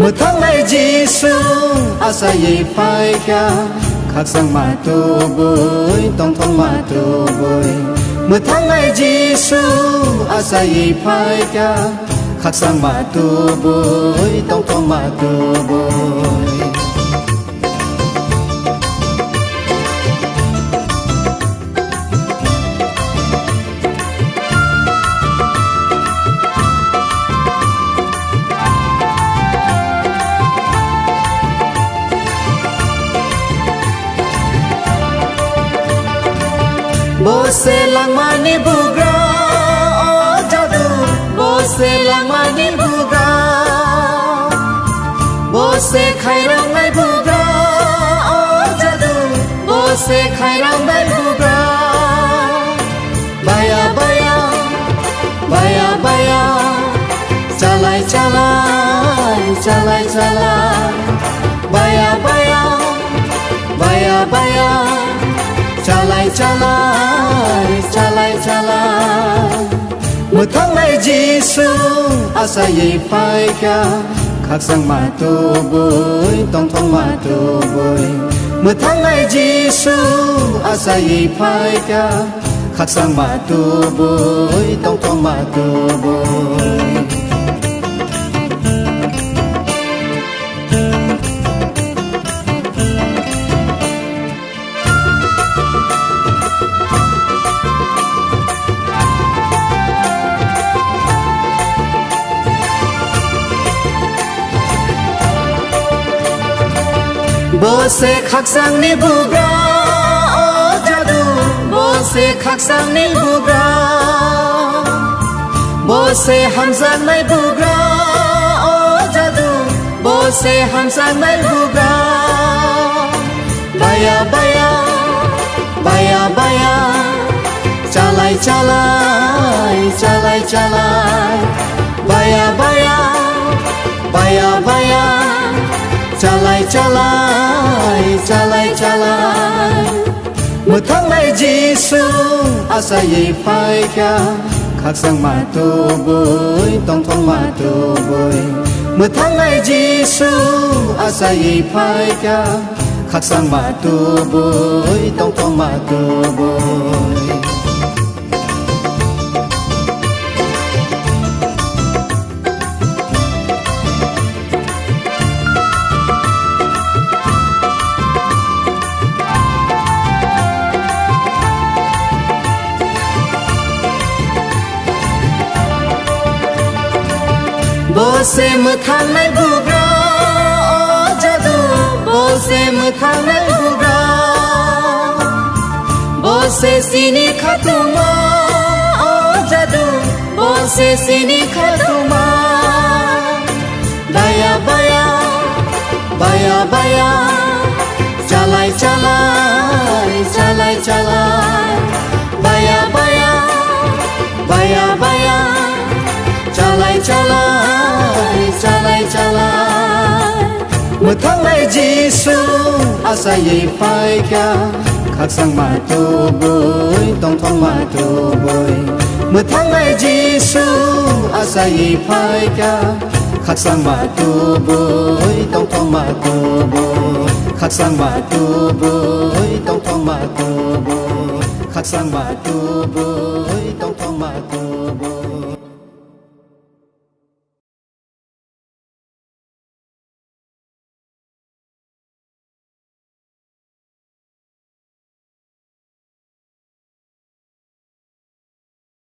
một tháng ngày Giêsu asa ye phai kia khắc sang mà tu bồi tông thông mà tu bồi một tháng ngày Giêsu asa ye phai kia khắc sang mà tu bồi tông thông mà tu bồi bố sẽ lang mani bugra o jadu bố sẽ lang mani bugra bố sẽ khai rong nai bugra o jadu bố sẽ khai rong nai bugra baya baya baya baya chalai chalai chalai chalai baya baya baya baya chalai chalai chalai chalai một tháng ngày Giêsu asa ye phai kia khắc sang mà tu bồi tông thông mà tu bồi một tháng ngày Giêsu asa ye phai kia khắc sang mà tu bồi tông thông mà tu bồi bố sẽ khắc sang ni bugra o jadu bố sẽ khắc sang ni bugra bố sẽ ham sang nai bugra o jadu bố sẽ ham sang nai bugra baya baya baya baya chalai chalai chalai chalai baya baya baya baya chalai chalai chalai chalai một tháng ngày Giêsu asa ye phai kia khắc sang mà tu bồi tông thông mà tu bồi một tháng ngày Giêsu asa ye phai kia khắc sang mà tu bồi tông thông mà tu bồi bố sẽ một tháng ngày bugra o jadu bố sẽ một tháng ngày bugra bố sẽ sini khatuma o jadu bố sẽ sini khatuma baya baya baya baya chalai chalai chalai chalai baya baya baya baya chalai chalai chalai chalai một tháng ngày Giêsu asa ye phai kia khắc sang mà tu bồi tông thông mà tu bồi một tháng ngày Giêsu asa ye phai kia khắc sang mà tu bồi tông thông mà tu bồi khắc sang mà tu bồi tông thông mà tu bồi khắc sang mà tu bồi